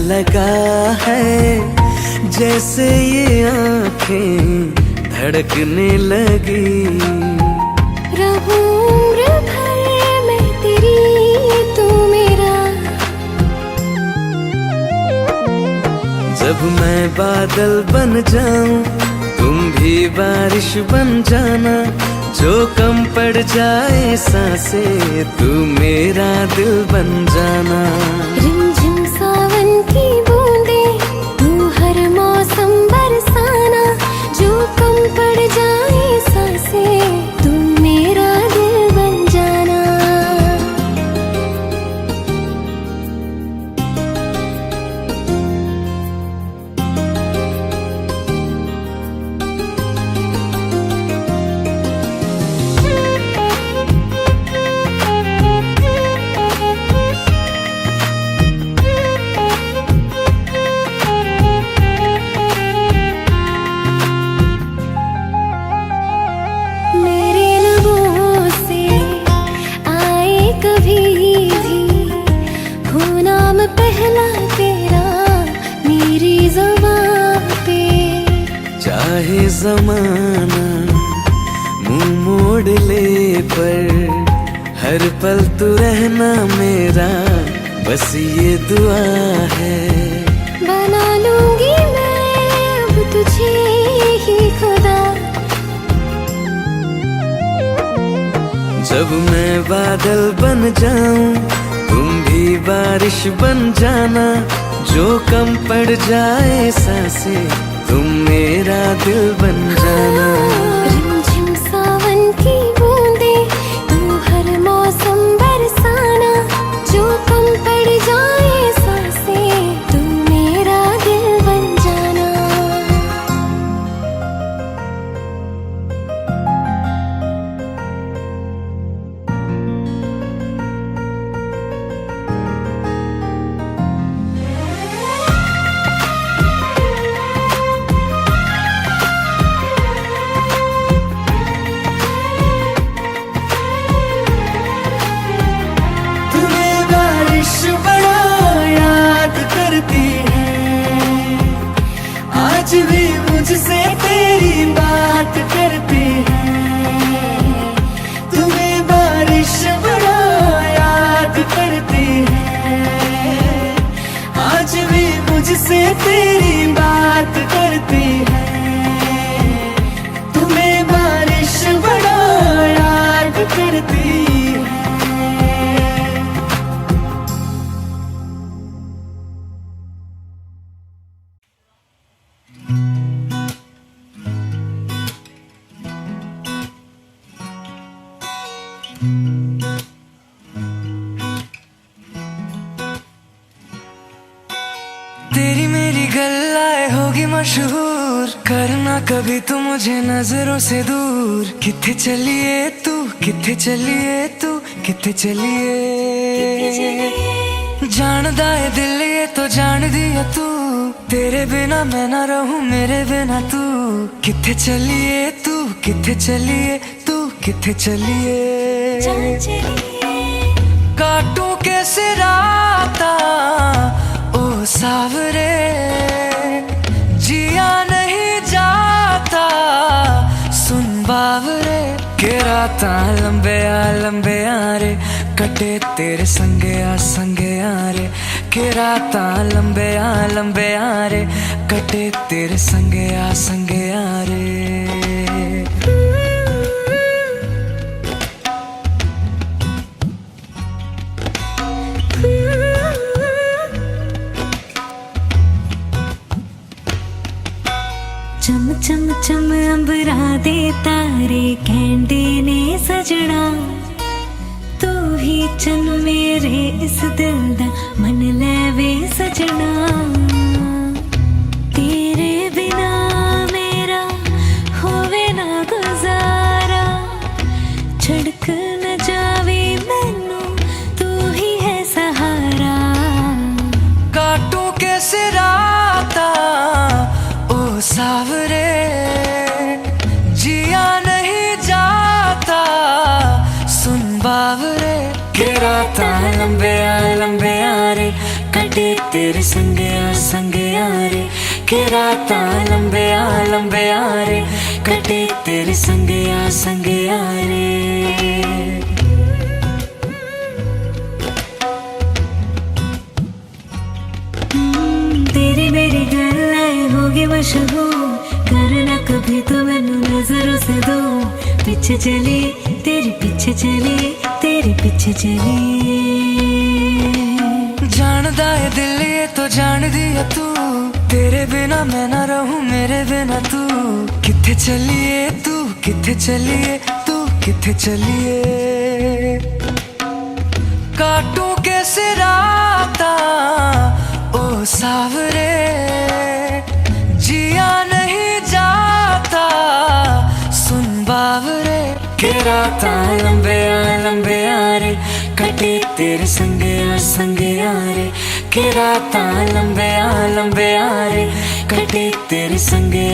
लगा है, जैसे ये आंखें धड़कने लगी। रहूं उम्र भर मैं तेरी, तू मेरा। जब मैं बादल बन जाऊं, तुम भी बारिश बन जाना। जो कम पड़ जाए सांसें, तू मेरा दिल बन जाना। रिमझिम सावन की बूंदे, तू हर मौसम बरसाना। जो कम पड़ जाए सांसें, तू मेरा दिल बन जाना। पहला तेरा मेरी ज़बान पे, चाहे ज़माना मुंह मोड़ ले, पर हर पल तू रहना मेरा, बस ये दुआ है। बना लूंगी मैं अब तुझे ही खुदा। जब मैं बादल बन जाऊं, तुम भी बारिश बन जाना। जो कम पड़ जाए सांसें, तुम मेरा दिल बन जाना। रिमझिम सावन की बूंदे, तू हर मौसम बरसाना। जो कम पड़ जाए सांसें, तू मेरा दिल बन जाना। आज भी मुझसे तेरी बात करती है। तुम्हें बारिश बड़ा याद करती है। आज भी मुझसे तेरी बात करती है। तुम्हें बारिश बड़ा याद करती है। तेरी मेरी गल्लाए होगी मशहूर, करना कभी तू मुझे नजरों से दूर। किथे चलिए तू, किथे चलिए तू, किथे चलिए। जानदा है दिल ये तो जान दिया तू, तेरे बिना मैं ना रहूं मेरे बिना तू। किथे चलिए तू, किथे चलिए तू, किथे चलिए। काटू कैसे राता ओ सावरे, जिया नहीं जाता सुन बावरे। के राता लंबे आ रे, कटे तेरे संगे आ रे। के राता लंबे आ रे, कटे तेरे संगे आ रे। चम चम चम अंबरा दे तारे, कहंदे ने सजना। तू ही चन मेरे इस दिल दा, मन लेवे सजना। तेरे बिना मेरा होवे ना गुजारा, छड़क न जावे मैनू, तू ही है सहारा। काटू कैसे राता ओ सावरे, जिया नहीं जाता सुन बावरे। के राता लंबे आ रे, कटे तेरे संगे यारे के रातां लंबे यारे कटे तेरे संगे यारे। तेरी मेरी गल्लां होगी मशहूर, करना कभी तो मैनू नजरों से दूर। पीछे चली तेरे पीछे चली तेरे पीछे चली। जानदा है दिल ये तो जान दिया तू, तेरे बिना मैं ना रहूं मेरे बिना तू। किथे चलिए तू किथे चलिए तू किथे चलिए। काटू कैसे राता ओ सावरे, जिया नहीं जाता सुन बावरे। के रातां लंबे यारे कटे तेरे संगे यारे के रातां लंबे यारे कटे तेरे संगे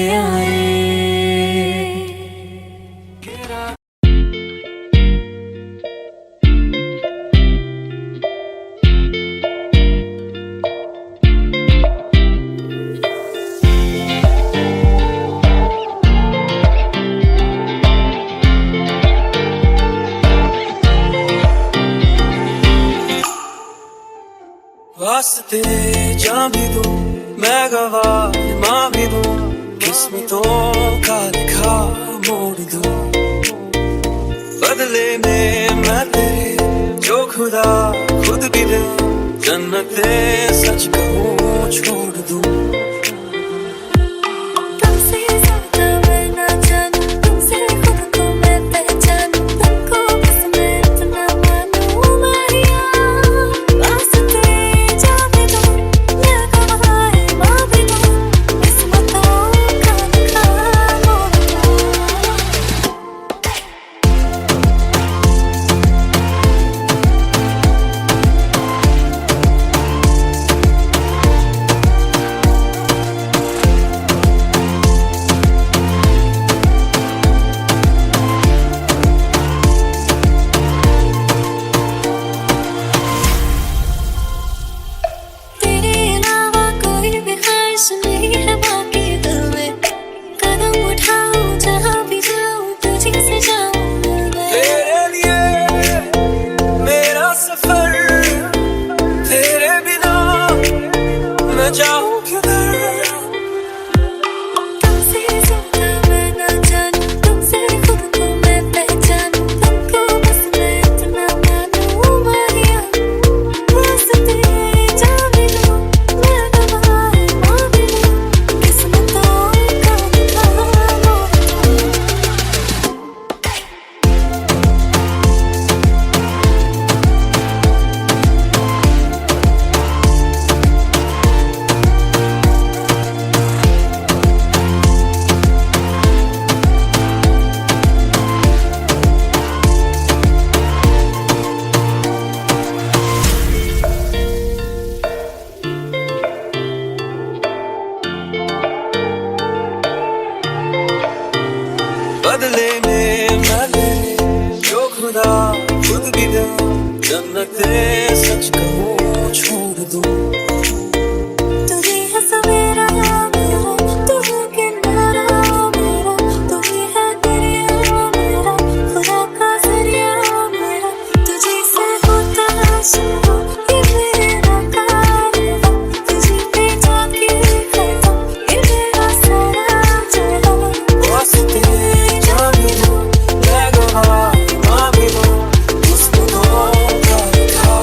यारे। वास्ते जा भी दूं मैं गवाह माँ भी दूं, किस्मतों का लिखा मोड़ दूं। बदले में मैं तेरे जो खुदा खुद भी दे, जन्नते सच कहूँ छोड़ दूं। तुमसे ज्यादा मैं ना जानूं, तुमसे खुद को मैं पहचानूं, तुमको बस मैं इतना मानूं माहिया। वास्ते जा भी दूं मैं गवाह माँ भी दूं, किस्मतों का लिखा मोड़ दूं। तेरे अलावा कोई भी ख्वाहिश नहीं है बाकी दिल में। कदम उठाऊं जहाँ भी जाऊं तुझी से जाऊं मैं। तेरे लिए मेरा सफर, तेरे बिना मैं जाऊँ किधर। तुमसे ज्यादा मैं ना जानूं, तुमसे खुद को मैं पहचानूं, तुमको बस मैं इतना मानूं माहिया। वास्ते जा भी दूं मैं गवाह माँ भी दूं, किस्मतों का लिखा मोड़ दूं। बदले में मैं तेरे जो खुदा खुद भी दे, जन्नते सच कहूँ छोड़ दूं। तू ही है सवेरा मेरा, तू है किनारा मेरा, तू ही है दरिया मेरा, खुदा का जरिया मेरा। तुझी से होता शुरू ये मेरा कारवां, तुझी पे जाके खत्म ये मेरा सारा जहां। वास्ते जा भी दूं मैं गवाह माँ भी दूं, किस्मतों का लिखा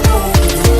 मोड़ दूं।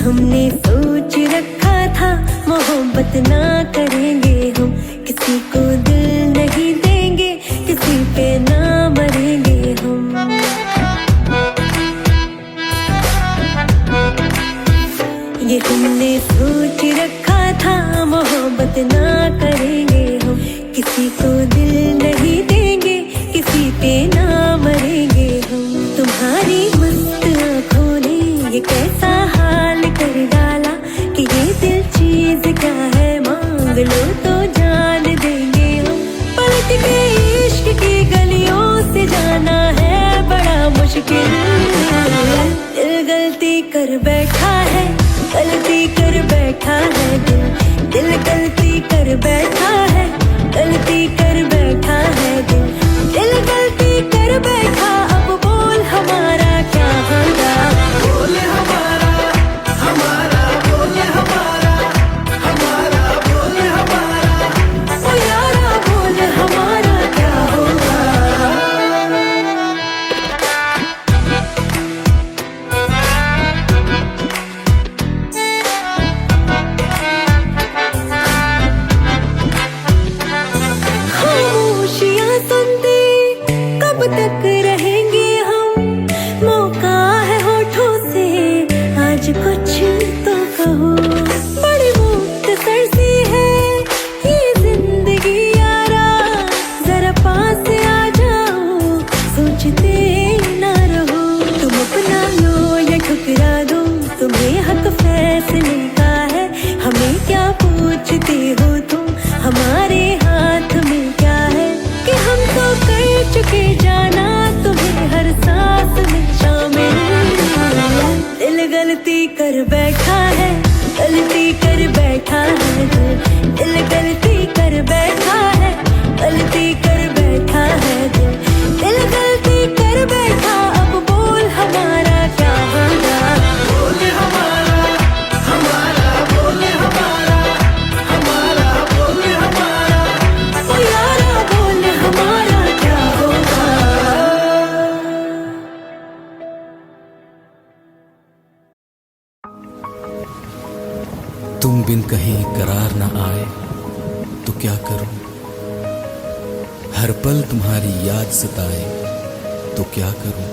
हमने सोच रखा था मोहब्बत ना करेंगे हम, किसी को दिल नहीं देंगे, किसी पे ना मरेंगे हम। ये हमने सोच रखा था मोहब्बत ना करेंगे हम, किसी को दिल नहीं देंगे, किसी पे ना मरेंगे हम। तुम्हारी मस्त आँखों ने ये कैसा हाल कर डाला कि ये दिल चीज क्या है, मांग लो तो जान देंगे हम। पलट के इश्क की गलियों से जाना है बड़ा मुश्किल। दिल गलती कर बैठा है, गलती कर बैठा है दिल, दिल गलती कर बैठा है, गलती कर बैठा है दिल, दिल गलती कर बैठा। अब बोल हमारा क्या होगा, बोल हमारा हमारा बोल हमारा हमारा बोल हमारा, ओ यारा बोल हमारा क्या होगा। खामोशियां सुनते कब तक रहेंगे हम, मौका है होठों से आज कुछ तो कहो। बड़ी मुख्तसर सी है ये जिंदगी यारा, जरा पास आ जाओ सोचते ना रहो। तुम अपना लो या ठुकरा दो, तुम्हें हक फैसले का है, हमें क्या पूछते हो तुम, हमारे हाथ में क्या है कि हम तो कर चुके जाना तुम्हें हर सांस में शामिल। दिल गलती कर बैठा है, गलती कर बैठा है दिल, दिल गलती कर बैठा है, गलती कर बैठा है दिल, दिल गलती कर बैठा। अब बोल हमारा क्या होगा, बोल हमारा हमारा बोल हमारा हमारा बोल हमारा, ओ यारा बोल हमारा क्या होगा। तुम बिन कहीं करार न आए तो क्या करूं, हर पल तुम्हारी याद सताए तो क्या करूं।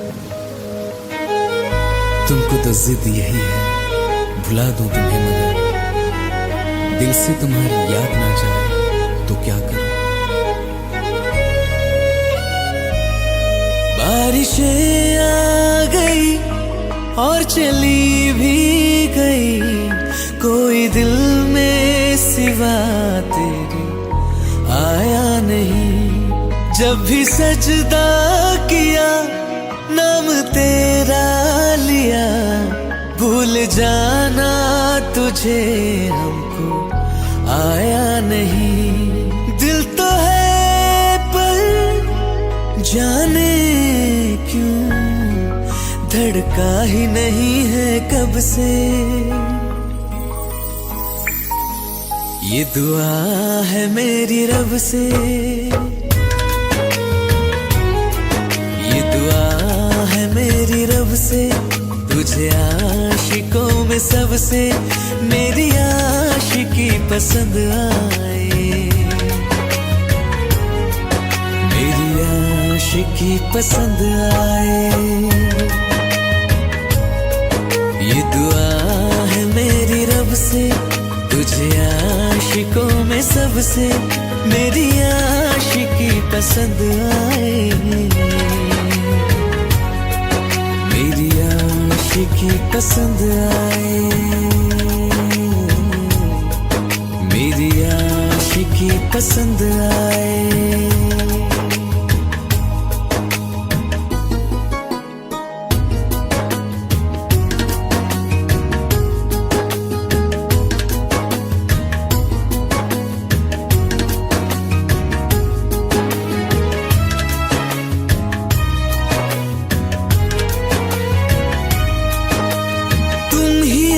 तुमको तो जिद यही है भुला दूं तुम्हें, मगर दिल से तुम्हारी याद ना जाए तो क्या करूं। बारिशें आ गई और चली भी गई, कोई दिल में सिवा तेरे आया नहीं। जब भी सजदा किया नाम तेरा लिया, भूल जाना तुझे हमको आया नहीं। दिल तो है पर जाने क्यों धड़का ही नहीं है कब से। ये दुआ है मेरी रब से, ये दुआ है मेरी रब से, तुझे आशिकों में सबसे मेरी आशिकी पसंद आए, मेरी आशिकी पसंद आए। ये दुआ है मेरी रब से, तुझे आशिकों में सबसे मेरी आशिकी पसंद आए, मेरी आशिकी पसंद आए, मेरी आशिकी पसंद आए।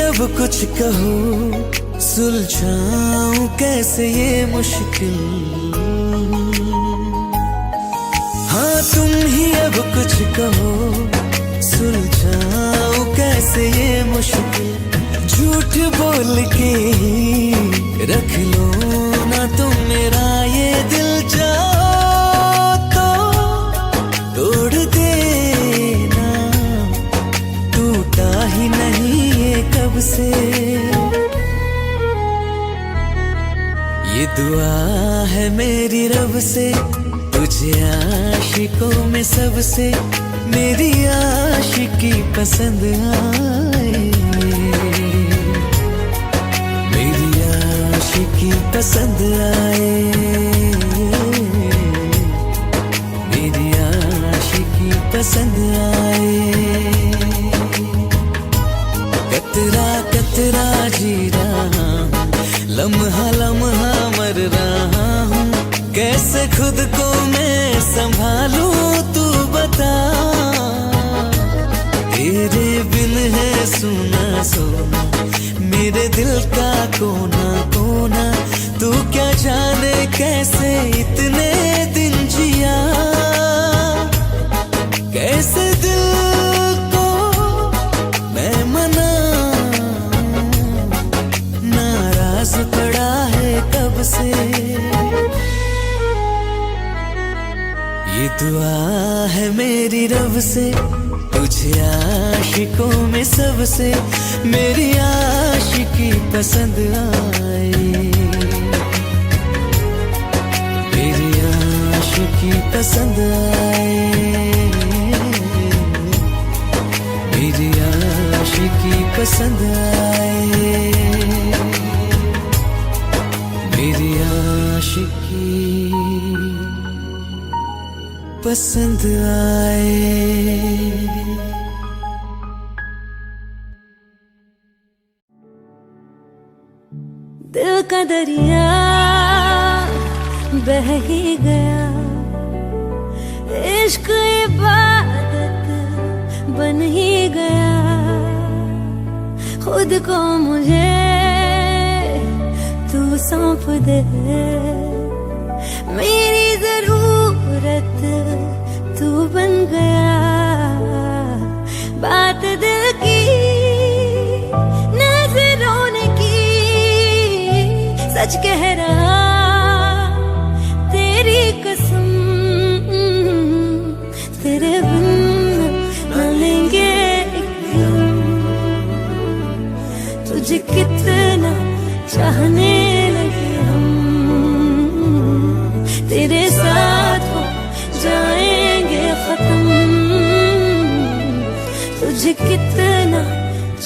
अब कुछ कहो सुलझाऊं कैसे ये मुश्किल, हाँ तुम ही अब कुछ कहो सुलझाऊं कैसे ये मुश्किल। झूठ बोल के रख लो ना तुम मेरा ये दिल, जाओ तो तोड़ देना, टूटा ही नहीं ये कब से। ये दुआ है मेरी रब से, तुझे आशिकों में सबसे मेरी आशिकी पसंद आए, मेरी आशिकी पसंद आए, मेरी आशिकी पसंद आए। कतरा कतरा जी रहा हूँ, लम्हा लम्हा मर रहा हूँ, कैसे खुद को मैं संभालूं तू बता। तेरे बिन है सुना सोना मेरे दिल का कोना कोना, तू क्या जाने कैसे इतने दिन जिया, कैसे दिल को मैं मनाऊं, नाराज पड़ा है कब से। ये दुआ है मेरी रब से, तुझे आशिकों में सबसे मेरी आशिकी पसंद आए, मेरी आशिकी पसंद आए, मेरी आशिकी पसंद आए, मेरी आशिकी पसंद आए। दिल का दरिया बह ही गया, इश्क इबादत बन ही गया, खुद को मुझे तू सौंप दे, मेरी जरूरत तू बन गया, बात दिल की नजरों ने की, सच कह रहा तेरी कसम, तेरे बिन न लेंगे एक दम, तुझे कितना चाहने लगे हम, तेरे साथ हो जाएंगे खत्म, तुझे कितना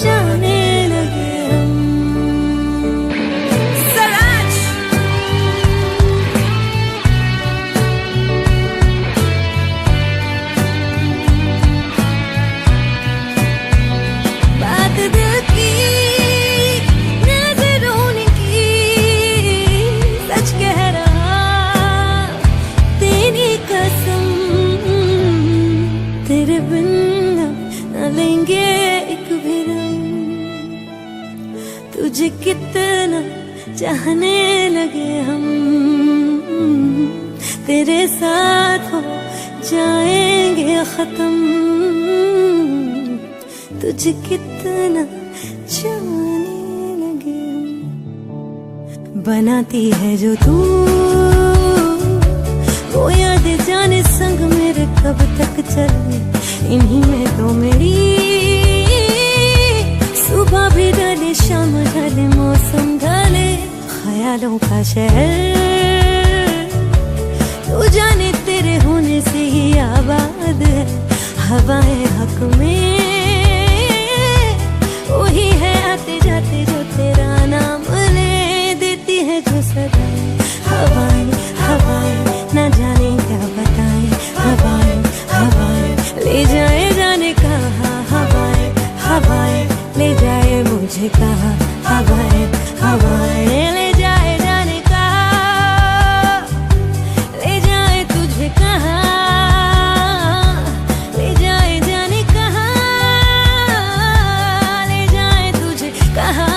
चाहने लगे हम। बात दिल की नजरों ने की, सच कह रहा तेरी कसम, तेरे बिन न लेंगे एक भी दम, तुझे कितना चाहने लगे हम, तेरे साथ हो जाएंगे खत्म, तुझे कितना चाहने लगे हम। बनाती है जो तू वो याद जाने संग मेरे कब तक चले, इन्हीं में तो मेरी सुबह भी ढले शाम ढले मौसम ढले, ख्यालों का शहर तू जाने तेरे होने से ही आबाद है, हवाएं हक में वही है आते जाते जो तेरा नाम ले देती है जो सदा, हवाएं हवाएं न जाने क्या बताएं, हवाएं हवाएं ले जाए जाने कहा, हवाएं हवाएं ले जाए मुझे कहा, हवाएं हवाएं ले जाए जाने कहा, ले जाए तुझे कहा, ले जाए जाने कहा, ले जाए तुझे कहा।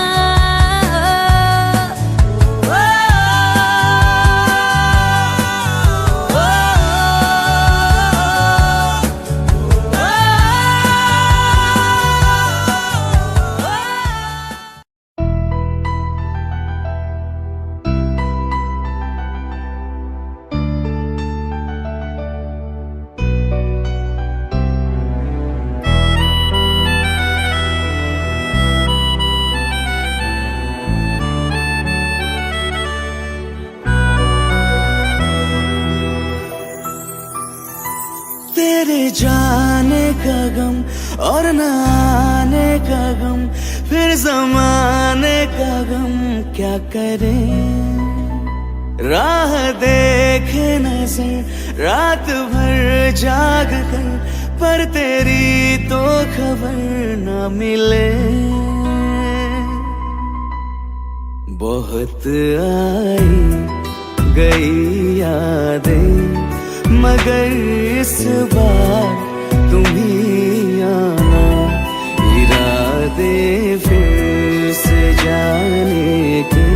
का गम और न आने का गम, फिर जमाने का गम क्या करें। राह देखे नजर रात भर जाग कर, पर तेरी तो खबर न मिले। बहुत आई गई यादें, मगर इस बार तुम ही आना। इरादे फिर से जाने के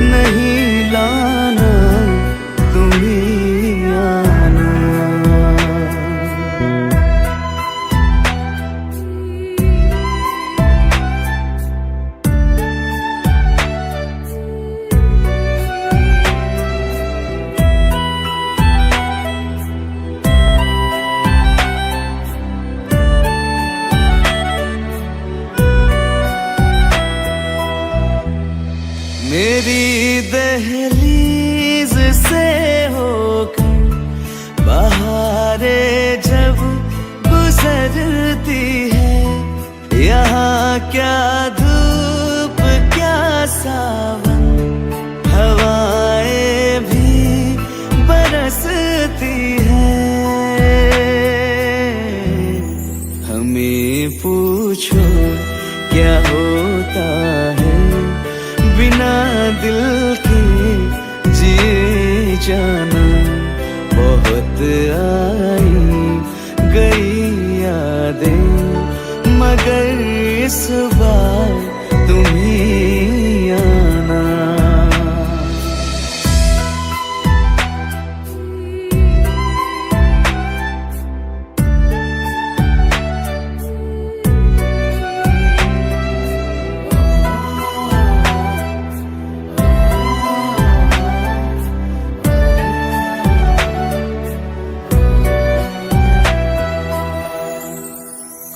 नहीं लाना, तुम ही आना। मेरी दहलीज से होकर बहारें जब गुजरती है, यहाँ क्या धूप क्या सावन, हवाएं भी बरसती है। हमें पूछो क्या होता है बिना दिल के जिए जाना। बहुत आई गई यादें, मगर इस बार तुम ही आना।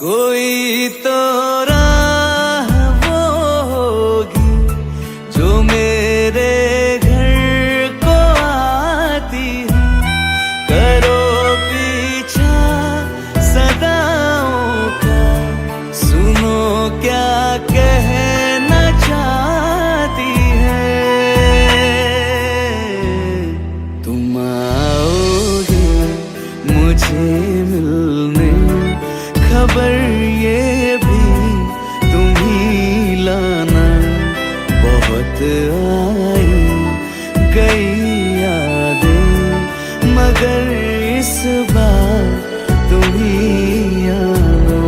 कोई तो राह वो होगी जो मेरे घर को आती है। करो पीछा सदाओं का, सुनो क्या कहना चाहती है। तुम आओगे मुझे मिलने, खबर ये भी तुम ही लाना। बहुत आई गई यादें, मगर इस बार तुम ही आना।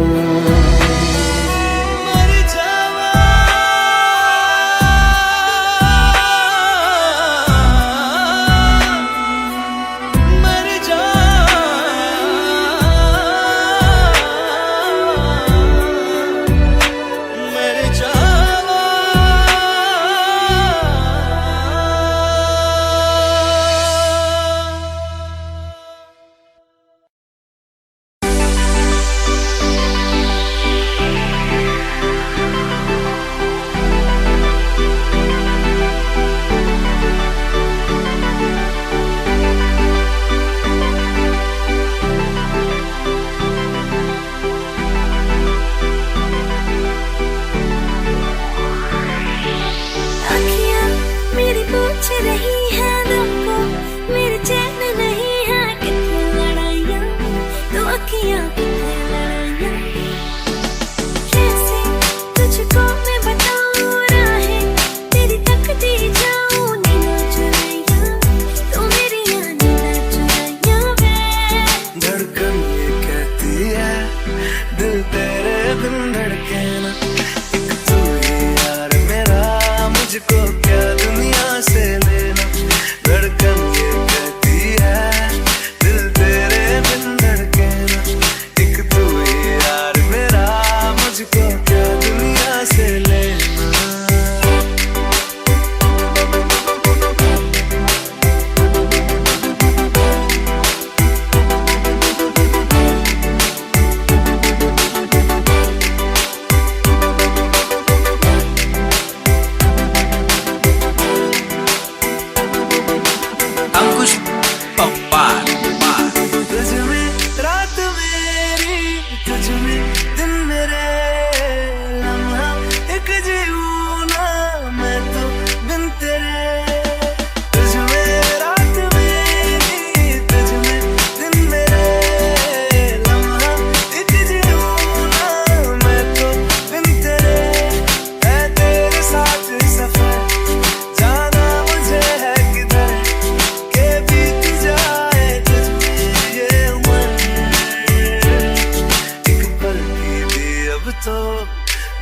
मर जावा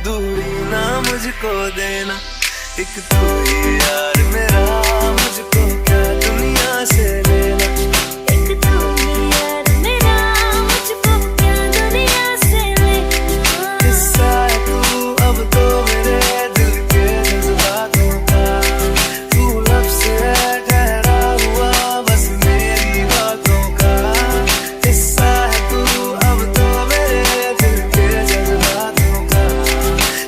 दूरी ना मुझको देना, एक तू ही यार मेरा, मुझको क्या दुनिया से लेना। एक तू ही यार मेरा, मुझको क्या दुनिया से लेना। हिस्सा है तू अब तो मेरे दिल के जज्बातों का, तू लफ्ज़ है ठहरा हुआ बस मेरी बातों का। हिस्सा है तू अब तो मेरे दिल के जज्बातों का,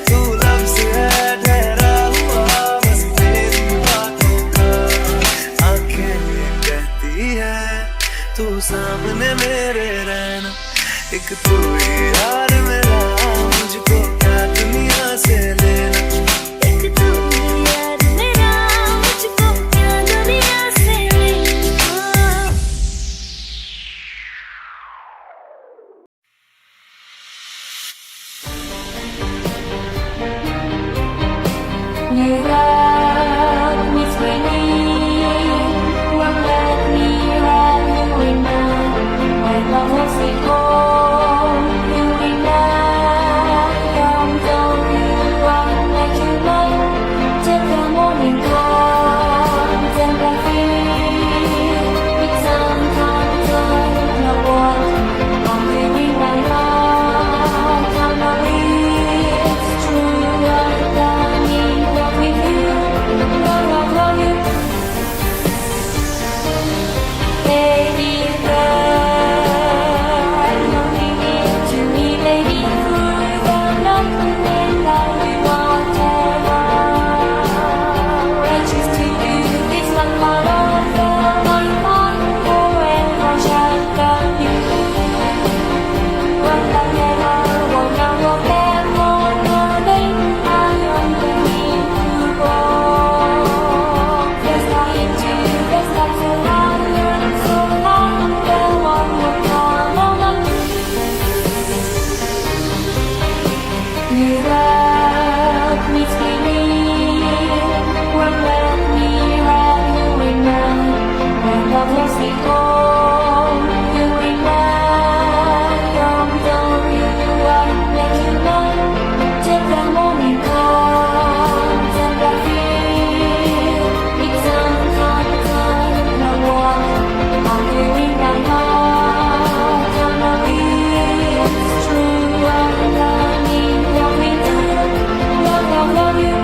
तू लफ्ज़ है ठहरा हुआ बस मेरी बातों का। आंखें कहती है तू सामने मेरे रहना, एक तू ही यार मेरा, मुझको क्या दुनिया से लेना। एक तू ही यार मेरा, मुझको क्या दुनिया से लेना। You love me sweetly, won't let me have you in mind. When love was at home, you and I come down, you won't let you know. Till the morning comes and I feel it's sometimes I don't know what I'm doing right now. I know it's true, I'm in love with you. Love you, baby girl. I know you need to me, baby. Through the night and love we want ever. I choose to do this one part of the night on forever. Shall love you. One love never, one love will never, darling. I only need to go. There's nothing to, there's nothing longer, so long. The one will come along. You love me sweetly, won't let me have you in mind. When love was at home, you and I come down, you won't let you know. Till the morning comes and I feel it's sometimes I don't know what I'm doing right now. I know it's true, I'm in love with you. Love you.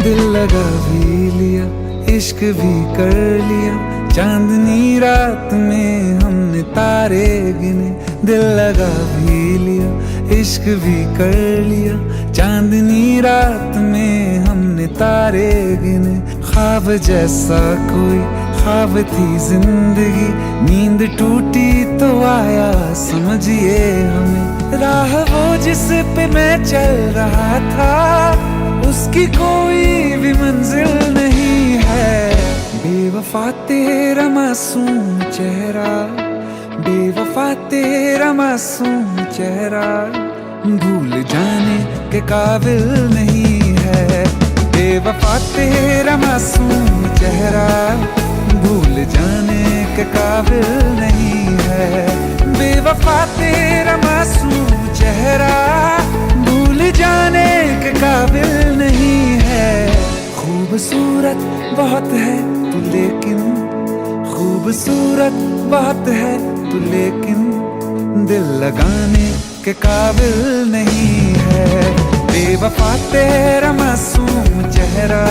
दिल लगा भी लिया, इश्क भी कर लिया, चांदनी रात में हमने तारे गिने। दिल लगा भी लिया, इश्क भी कर लिया, चांदनी रात में हमने तारे गिने। ख्वाब जैसा कोई ख्वाब थी जिंदगी, नींद टूटी तो आया समझिए हमें। राह वो जिस पे मैं चल रहा था, उसकी कोई भी मंजिल नहीं है। बेवफा तेरा मासूम चेहरा, बेवफा तेरा मासूम चेहरा, भूल जाने के काबिल नहीं है। बेवफा तेरा मासूम चेहरा, भूल जाने के काबिल नहीं है। बेवफा तेरा मासूम चेहरा, भूल जाने के काबिल नहीं है। खूबसूरत बहुत है तू लेकिन, खूबसूरत बहुत है तू लेकिन, दिल लगाने के काबिल नहीं है। बेवफा तेरा मासूम चेहरा,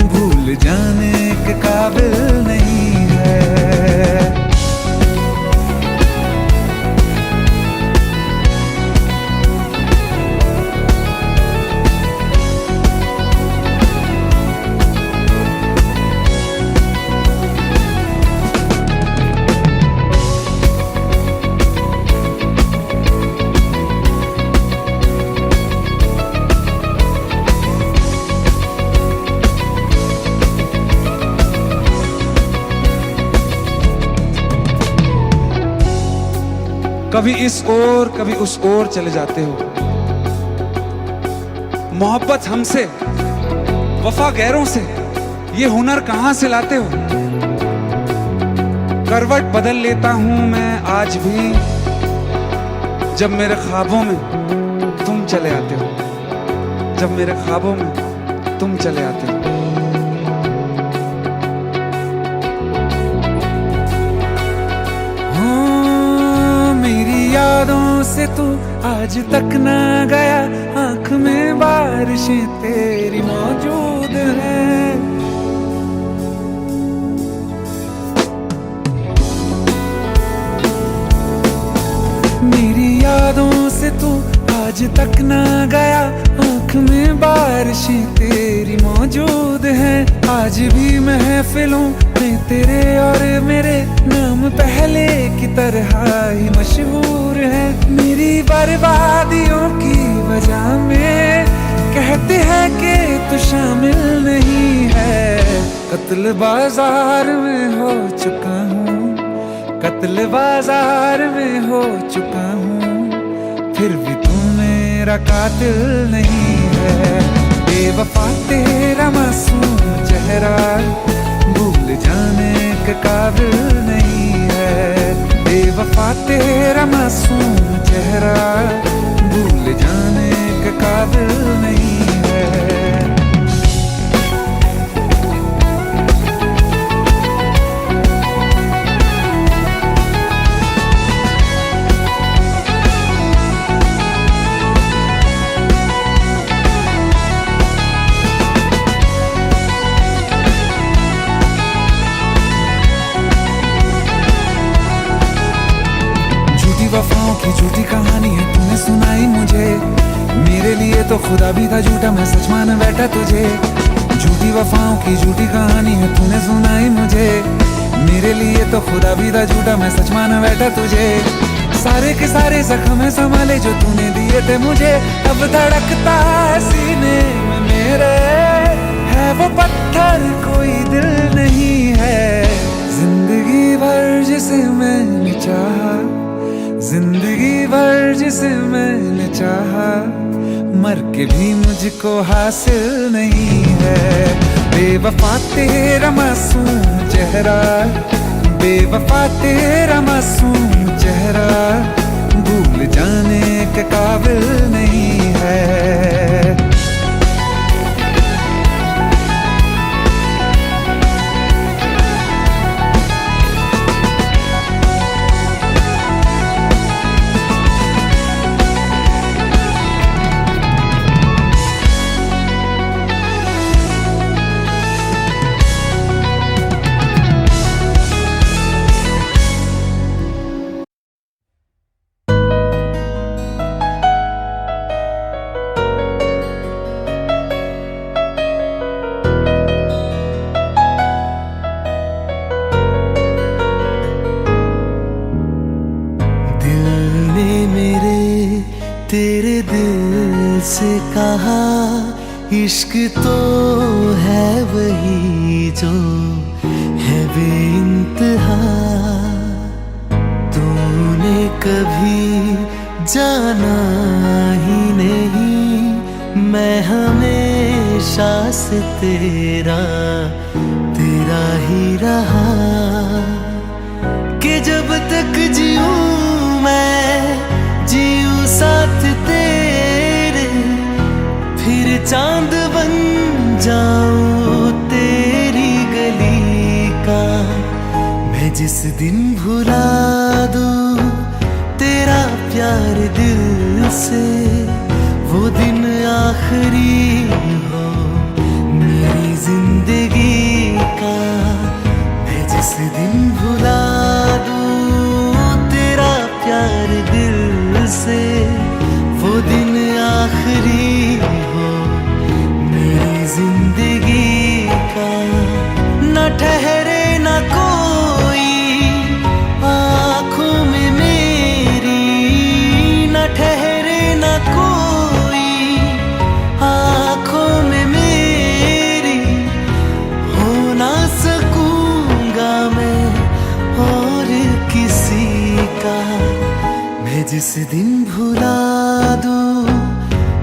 भूल जाने के काबिल नहीं है। कभी इस ओर कभी उस ओर चले जाते हो। मोहब्बत हमसे, वफा गैरों से, ये हुनर कहां से लाते हो। करवट बदल लेता हूं मैं आज भी, जब मेरे ख्वाबों में तुम चले आते हो, जब मेरे ख्वाबों में तुम चले आते हो। यादों से तू आज तक ना गया, आंख में बारिशें तेरी मौजूद हैं। मेरी यादों से तू आज तक ना गया, आंख में बारिशें तेरी मौजूद हैं। आज भी महफिलों में तेरे और मेरे नाम पहले की तरह ही मशहूर है। मेरी बर्बादियों की वजह में कहते हैं कि तू शामिल नहीं है। कत्ल बाजार में हो चुका हूँ, कत्ल बाजार में हो चुका हूँ, फिर भी तू मेरा कातिल नहीं है। बेवफा तेरा मासूम चेहरा, भूल जाने के काबिल नहीं है। बेवफा तेरा मासूम चेहरा, भूल जाने के काबिल नहीं है। वफाओं की झूठी कहानी है तूने सुनाई मुझे, मेरे लिए तो खुदा भी था झूठा, मैं सच मान बैठा तुझे। झूठी वफाओं की झूठी कहानी है तूने सुनाई मुझे, मेरे लिए तो खुदा भी था झूठा, मैं सच मान बैठा तुझे। सारे के सारे जख्म संभाले जो तूने दिए थे मुझे, अब धड़कता है सीने में मेरे, है वो पत्थर कोई दिल नहीं है। जिंदगी भर जिसे मैंने चाहा, जिंदगी भर जिसे मैंने चाहा, मर के भी मुझको हासिल नहीं है। बेवफा तेरा मासूम चेहरा, बेवफा तेरा मासूम चेहरा, भूल जाने के काबिल नहीं है। तेरे दिल से कहा इश्क तो है वही जो है बेइंतहा। तूने कभी जाना ही नहीं, मैं हमेशा से तेरा तेरा ही रहा। कि जब तक जीऊं मैं जीऊं साथ तेरे, फिर चांद बन जाऊं तेरी गली का। मैं जिस दिन भुला दूं तेरा प्यार दिल से, वो दिन आखिरी हो मेरी जिंदगी का। मैं जिस दिन भुला दूं तेरा प्यार दिल से, वो दिन आखिरी हो मेरी जिंदगी का। न ठहरे न कोई आँखों में मेरी, न ठहरे न कोई आँखों में मेरी। हो ना सकूंगा मैं और किसी का। मैं जिस दिन भुला दूं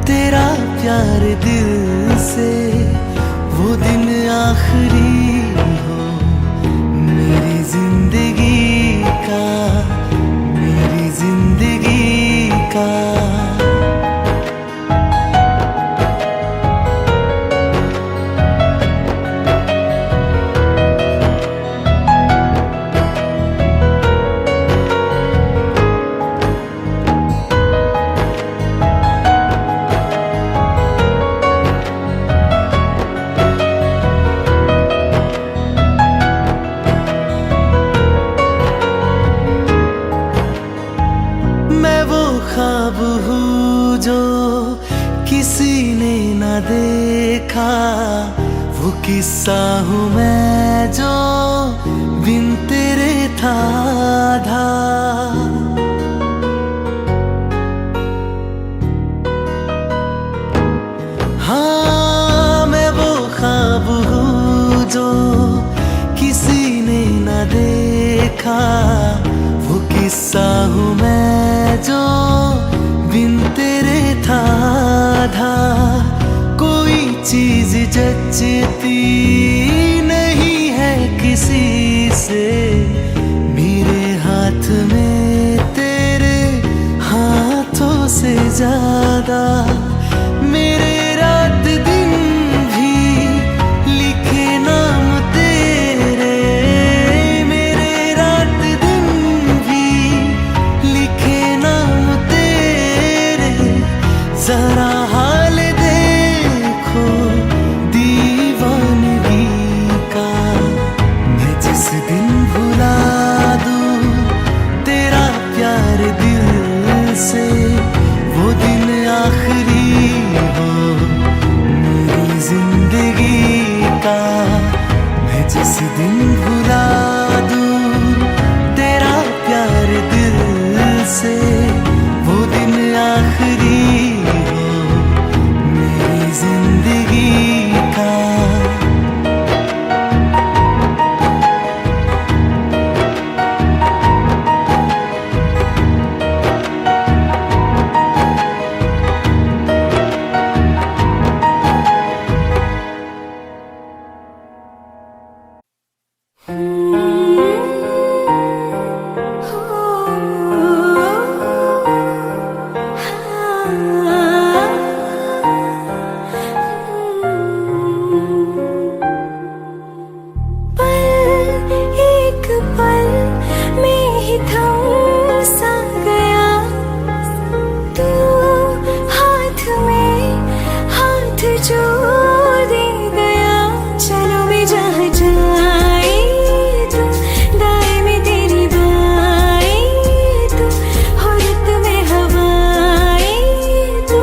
तेरा प्यार दिल से, वो दिन आखिरी हो मेरी जिंदगी का, मेरी जिंदगी का। ख्वाब हूँ जो किसी ने न देखा, वो किस्सा हूँ मैं जो बिन तेरे था आधा। हाँ मैं वो ख्वाब हूँ जो किसी ने न देखा, वो किस्सा हूँ मैं जो बिन तेरे था आधा। कोई चीज जचती नहीं है किसी से, मेरे हाथ में तेरे हाथों से ज्यादा। मेरे रात दिन भी लिखे नाम तेरे, मेरे रात दिन भी लिखे नाम तेरे। जरा हाल देखो दीवानगी का। मैं जिस दिन भुला दूं तेरा प्यार दिल से, वो दिन आखिरी हो मेरी जिंदगी का। मैं जिस दिन भुला दूं तेरा प्यार दिल से, वो दिन आखिरी हो मेरी जिंदगी का। तू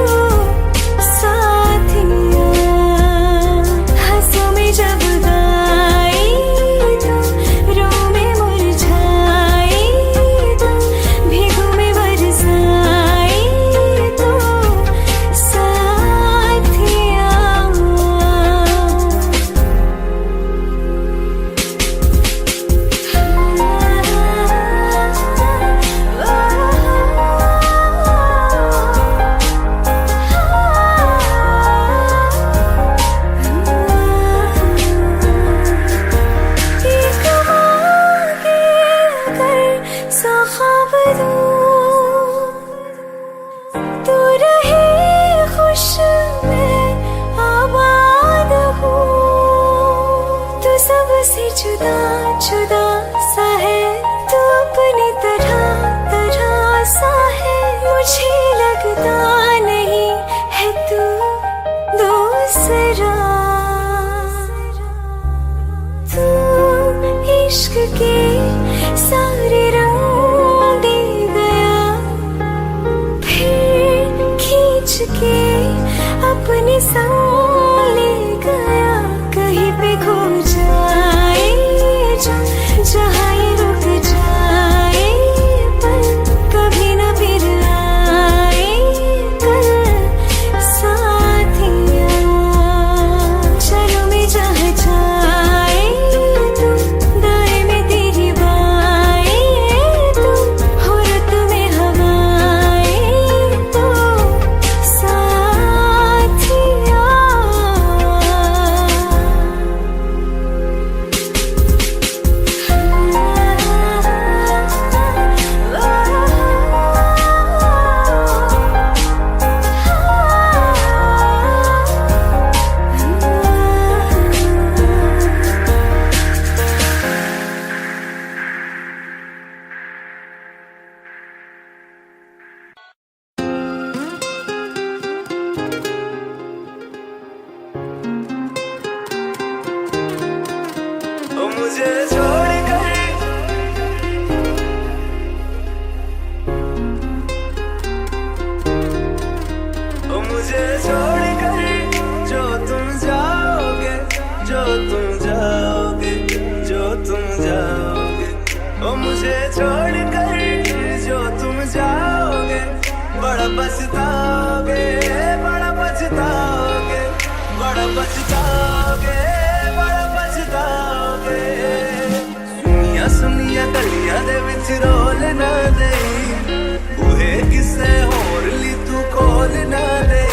मेरे संग ले गया, कहीं पे खो जाए जा, जहाँ ये रुक जाए, पर कभी न फिर आए कल साथिया। चलो मैं जहाँ जाए तू, दाएं में तेरी बाएं तू, हो रुत में हवाएं तो साथिया। ओ मुझे छोड़ कर, ओ मुझे छोड़ कर जो तुम जाओगे, जो तुम जाओगे, जो तुम जाओगे। ओ मुझे छोड़ कर जो तुम जाओगे, बड़ा पछताओगे, बड़ा पछताओगे, बड़ा पछताओगे, बड़ा पछताओगे। सुनिया सुनिया गलियां दे विच रोल ना दे, बूहे किसे होर ली तू खोल ना दे।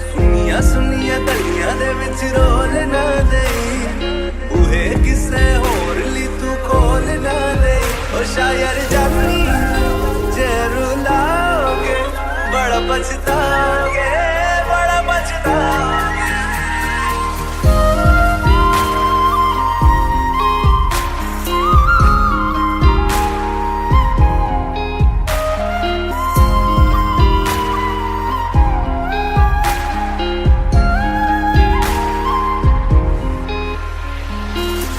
सुनिया सुनिया गलियां दे विच रोल ना दे, बूहे किसे होर ली तू खोल ना दे। ओ शायर जानी जे रुलाओगे, बड़ा पछताओगे, बड़ा पछताओगे।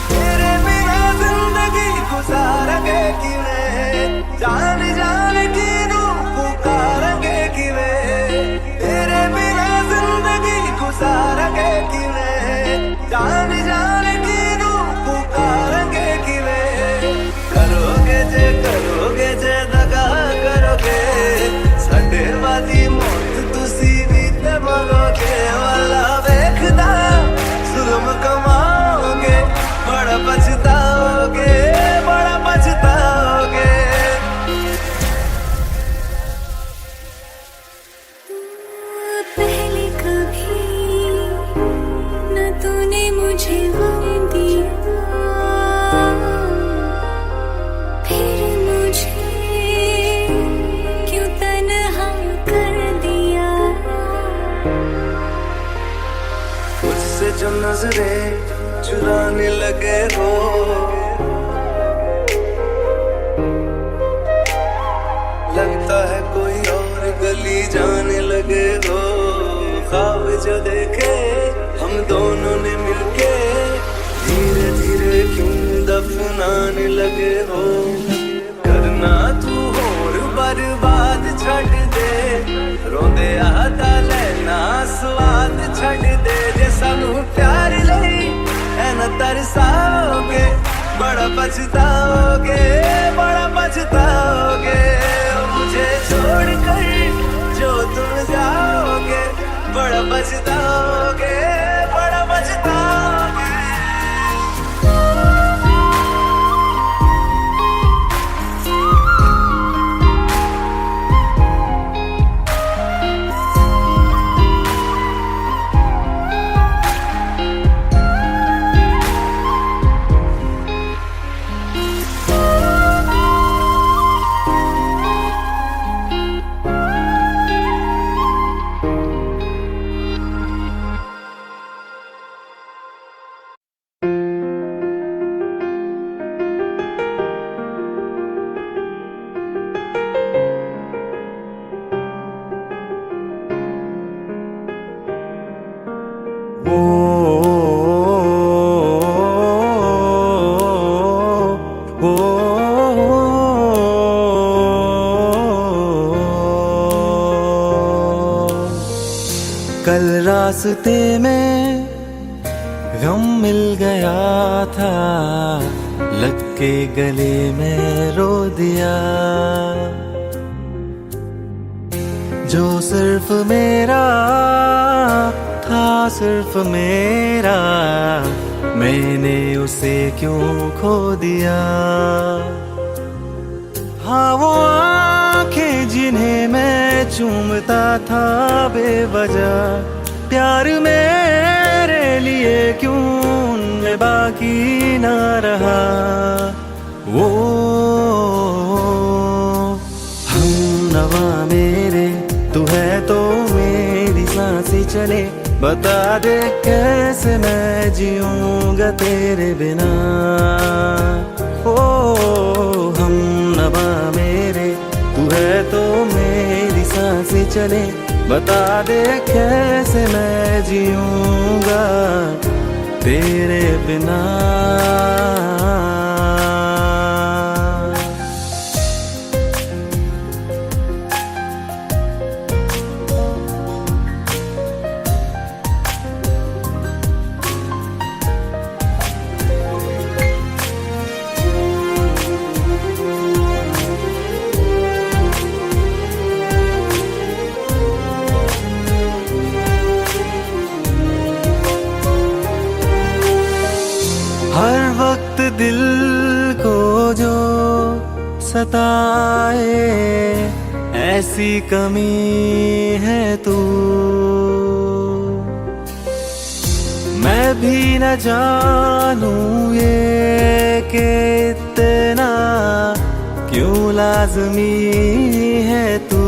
तेरे बिना जिंदगी गुजारेंगे किवें, जान जान की नू पुकारेंगे किवें। तेरे बिना जिंदगी गुजारेंगे किवें, जान जान की नू पुकारेंगे किवें। करोगे जे दगा करोगे, साडे वाली मौत तुसी भी ते मरोगे। वाला वेखदा जुल्म कमाओगे, बड़ा पछताओगे, बड़ा पछताओगे। पहले कभी न तूने मुझे गम दिया, फिर मुझे क्यों तन्हा कर दिया। मुझसे जो नजरें चुराने लगे हो, लगता है कोई और गली जाने लगे हो। ख्वाब जो देखे हम दोनों ने मिलके, धीरे धीरे क्यों दफनाने लगे हो। करना तू होर बर्बाद छड़ दे, रोंदे आता लेना स्वाद छड़ दे। जे सानू प्यार लई ऐना तरसाओगे, बड़ा पछताओगे, बड़ा पछताओगे। मुझे छोड़ कर जो तुम जाओगे, बड़ा पछताओगे, बड़ा पछताओगे। कल रास्ते में गम मिल गया था, लग के गले में रो दिया। जो सिर्फ मेरा था, सिर्फ मेरा, मैंने उसे क्यों खो दिया। हाँ वो आंखें जिन्हें मैं चूमता था बेवजह, प्यार मेरे लिए क्यों उनमें बाकी ना रहा। वो हम नवा मेरे, तू है तो मेरी सांसें चले, बता दे कैसे मैं जीऊंगा तेरे बिना। ओ हम नवा मेरे, तू है तो मेरी सांसें चले, बता दे कैसे मैं जीऊंगा तेरे बिना। हर वक्त दिल को जो सताए, ऐसी कमी है तू। मैं भी न जानूं ये कि इतना क्यों लाज़मी है तू।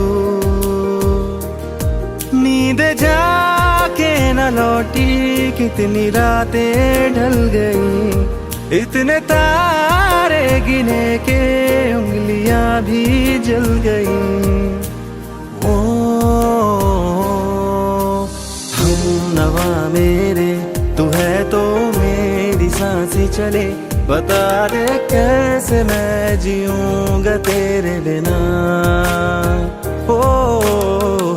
नींद जाके न लौटी, कितनी रातें ढल गई, इतने तारे गिने के उंगलियां भी जल गई। ओ हम नवा मेरे, तू है तो मेरी सांसें चले, बता दे कैसे मैं जीऊंगा तेरे बिना। ओ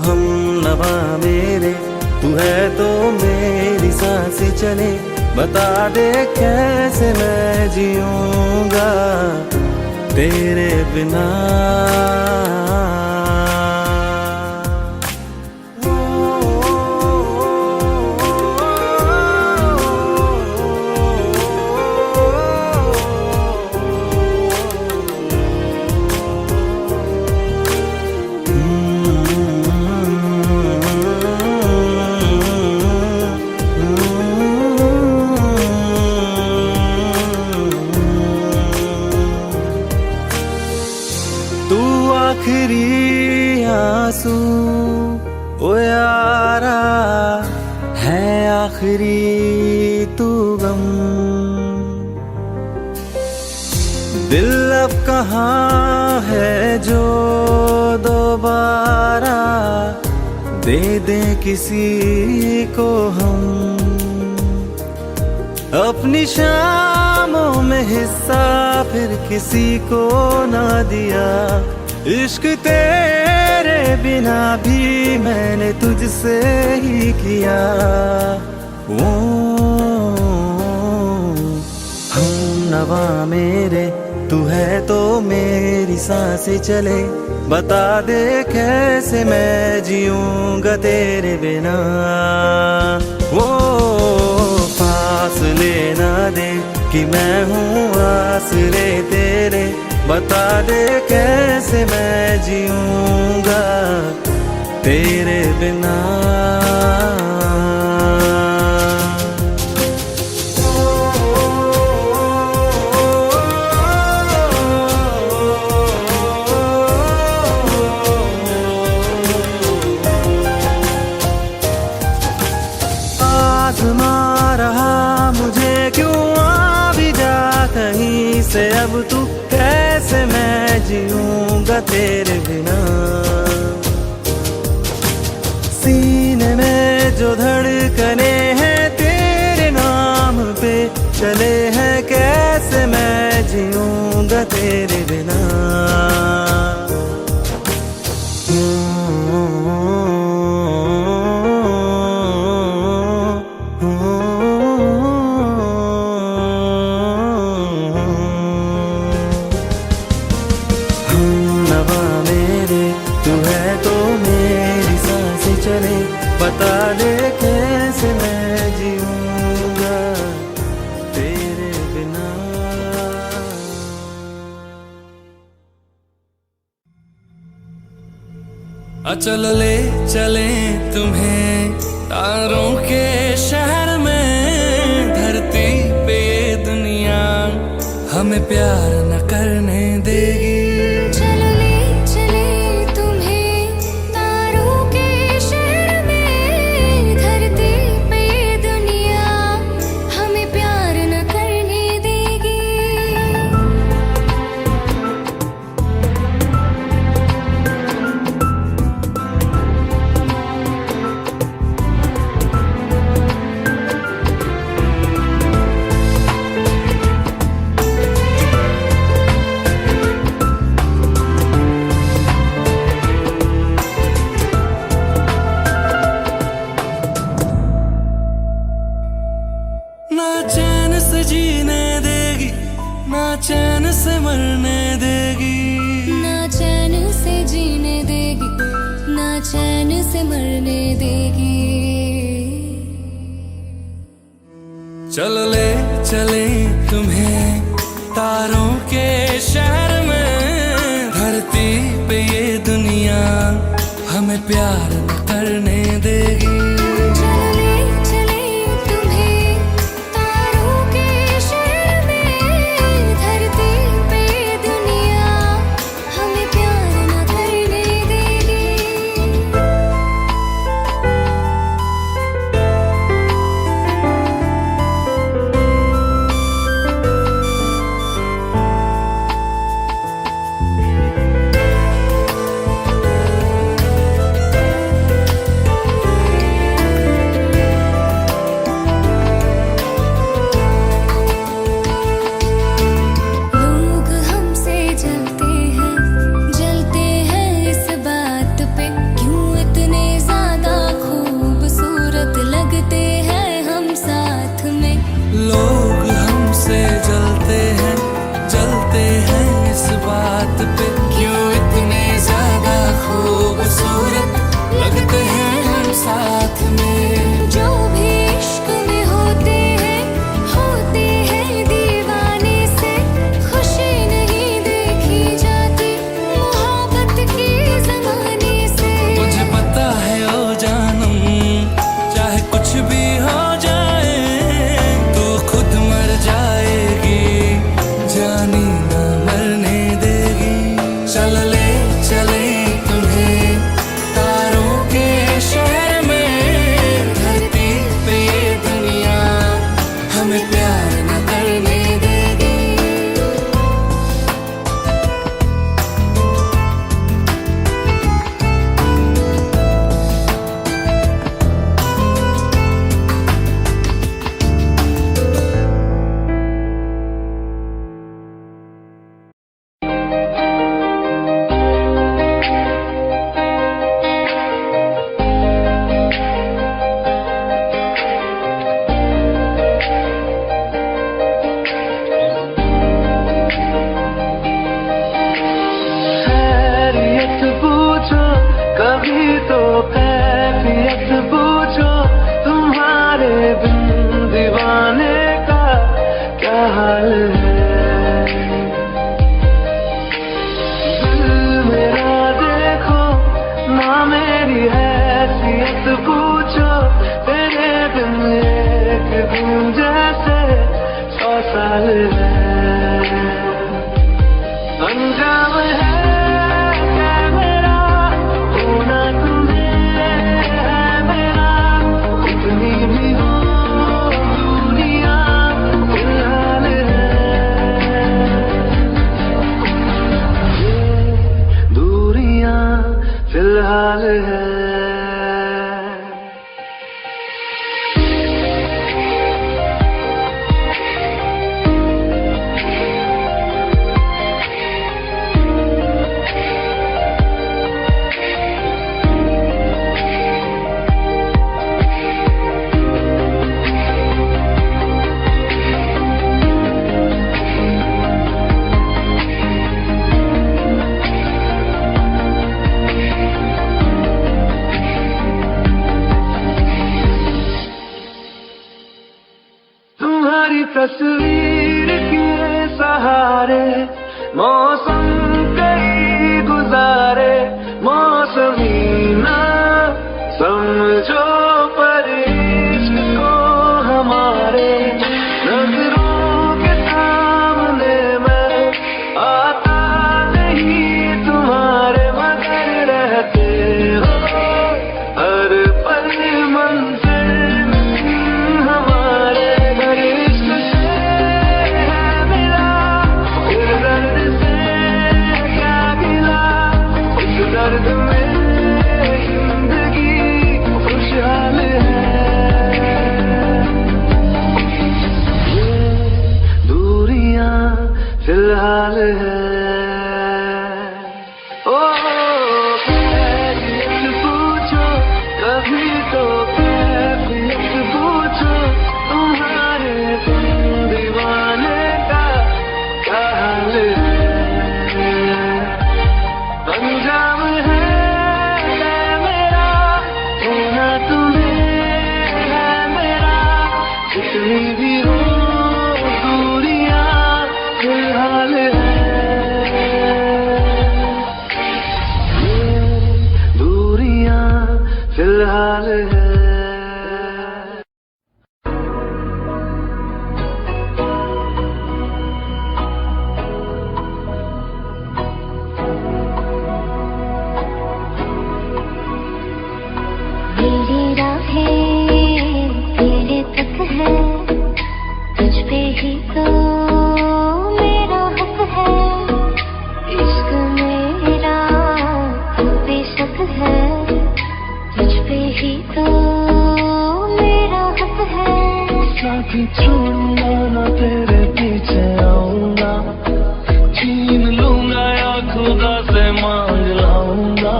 हम नवा मेरे, तू है तो मेरी सांसें चले, बता दे कैसे मैं जीऊंगा तेरे बिना। आखिरी आंसू ओ यारा है, आखिरी तू गम। दिल अब कहाँ है जो दोबारा दे दे किसी को हम। अपनी शामों में हिस्सा फिर किसी को ना दिया, इश्क तेरे बिना भी मैंने तुझसे ही किया। ओ हम नवा मेरे, तू है तो मेरी सांसें चले, बता दे कैसे मैं जीऊंगा तेरे बिना। वो फासले ना दे कि मैं हूँ आसरे तेरे, बता दे कैसे मैं जीऊंगा तेरे बिना। आज़मा रहा मुझे क्यों आ भी जा कहीं से, अब तू कैसे मैं जीऊंगा तेरे बिना। सीने में जो धड़कने हैं तेरे नाम पे चले हैं, कैसे मैं जीऊंगा तेरे बिना। चले, बता दे कैसे मैं जीऊंगा तेरे बिना। चलो ले चले तुम्हें तारों के शहर में, धरती पे ये दुनिया हमें प्यार न करने देगी। चलो ले चले तुम्हें तारों के शहर में, धरती पे ये दुनिया हमें प्यार न करने देगी। ना चैन से जीने देगी, ना चैन से मरने देगी। ना चैन से जीने देगी, ना चैन से मरने देगी। चलो ले चले तुम्हें तारों के शहर में, धरती पे ये दुनिया हमें प्यार न करने देगी। चलो ले चले तुम्हें तारों के शहर में, धरती पे ये दुनिया हमें प्यार न करने देगी। लोग हमसे जलते हैं इस बात पे, क्यों इतने ज्यादा खूबसूरत लगते हैं हम साथ में। लोग हमसे जलते हैं इस बात पे, क्यों इतने ज्यादा खूबसूरत लगते हैं हम साथ में। जो भी इश्क में होते हैं दीवाने से, खुशी नहीं देखी जाती मोहब्बत के जमाने से। मुझे पता है ओ जानम, चाहे कुछ भी हो जाए तो खुद मर जाएगी, जानी ना मरने देगी। चल ले चले तुम्हें तारों के शहर में, धरती पे ये दुनिया हमें प्यार न करने देगी। खैरियत पूछो कभी तो कैफियत पूछो, तुम्हारे बिन दीवाने का क्या हाल है। दिल मेरा देखो ना मेरी हैसियत पूछो, तेरे बिन एक दिन जैसे 100 साल है। अंजाम है क्या मेरा होना तुम्हें है मेरा, कितनी भी हो दुनिया फिलहाल है। ये दूरियां फिलहाल है। तस्वीर के सहारे मौसम कई गुजारे, मौसमी ना समझो पर इश्क को हमारे, नजरों के सामने मैं आता नहीं तुम्हारे, मगर रहते हो हर पल मंजिल हमारे। घर इश्क से है मिला, फिर दर्द से क्या गिला, इस दर्द में जिंदगी खुशहाल है। ये दूरियां फिलहाल है। ओ कैफियत पूछो कभी तो, कैफियत पूछो तुम्हारे दीवाने का क्या हाल है। अंजाम है मेरा होना तुम्हें है मेरा, जितनी भी हो दूरियां फिलहाल है। ये दूरियां फिलहाल है। मेरी राहें तेरे तक है, तुझ पे ही तो मेरा हक है। इश्क मेरा तू बेशक है, तुझ पे ही तो मेरा हक है। साथी छोड़ूंगा ना तेरे पीछे आऊंगा, छीन लूंगा या खुदा से मांग लाऊंगा,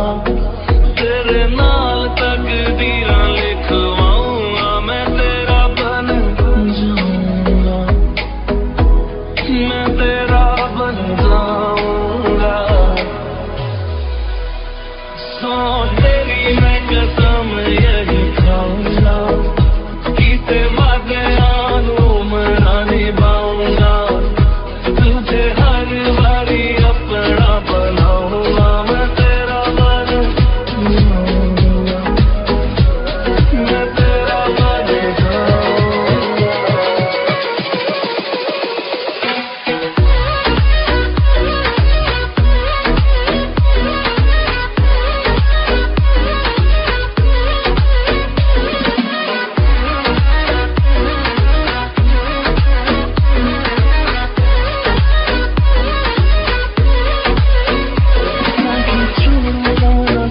तेरे नाल तकदीरां लिखवाऊंगा, मैं तेरा बन जाऊंगा, मैं तेरा बन जाऊंगा। सौ तेरी मैं कसम यही खाऊंगा, कीते वादे आनू मना निभाऊंगा, तुझे हर बारी अपना बनाऊंगा, मैं तेरा बन जाऊंगा, मैं तेरा बन जाऊंगा।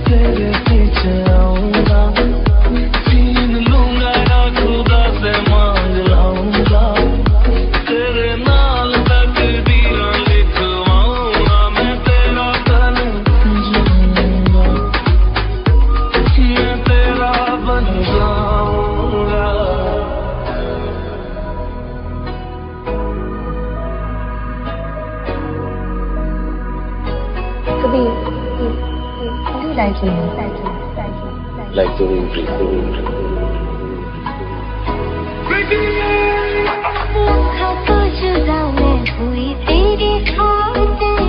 तेरे पीछे आऊंगा, छीन लूंगा या खुदा से मांग लाऊंगा, तेरे नाल तकदीरां लिखवाऊंगा, मैं तेरा बन जाऊंगा, मैं तेरा बन जाऊंगा। Kabir, do you like me? like the rain. लम्हा तो जुदा मैं हुई तेरी खातिर,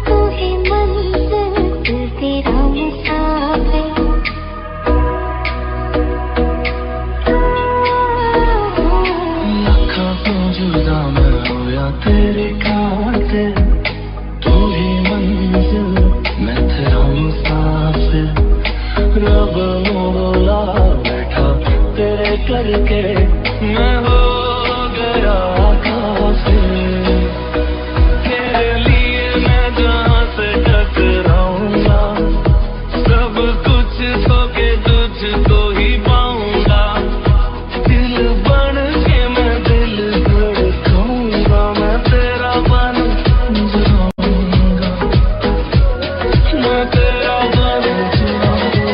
तू ही मंजिल तू तेरा मुसाफिर। लखा तो जुदा मैं होया तेरे खातिर, तू ही मंजिल मैं तेरा मुसाफिर। रब मोला बैठा तेरे करके मैं हो गया काफिर, तेरे लिए मैं जहाँ से टकराऊंगा, सब कुछ खो के तुझको ही पाऊंगा, दिल बन के मैं दिल धड़काऊंगा, मैं तेरा बन जाऊंगा, मैं तेरा बन जाऊंगा।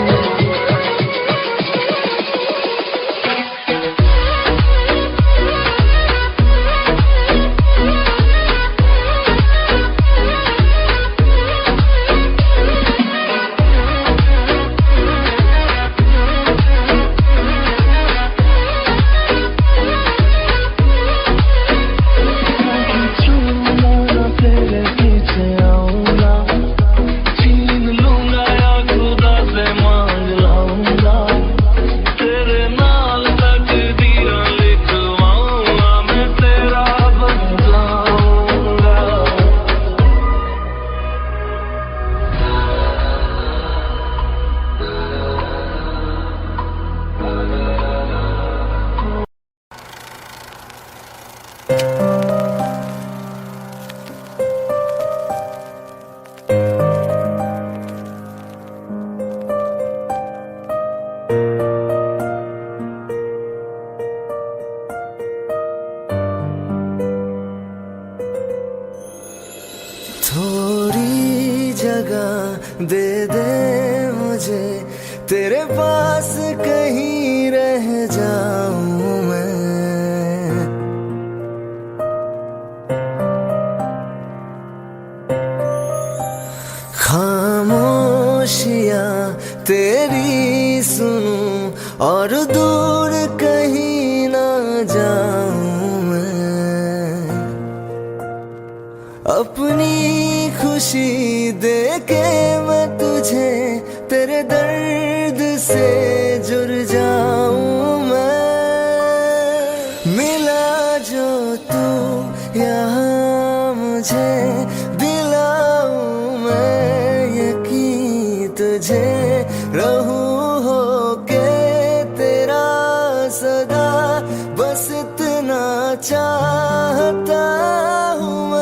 थोड़ी जगह दे दे मुझे, तेरे पास कहीं रह जाऊं मैं। खामोशियां तेरी सुनूं और दूर कहीं ना जाऊं मैं। अपनी खुशी दे के मैं तुझे तेरे दर्द से जुड़ जाऊं मैं। मिला जो तू यहाँ मुझे, दिलाऊं मैं यकीन तुझे। रहूं होके तेरा सदा, बस इतना चाहता हूँ मैं।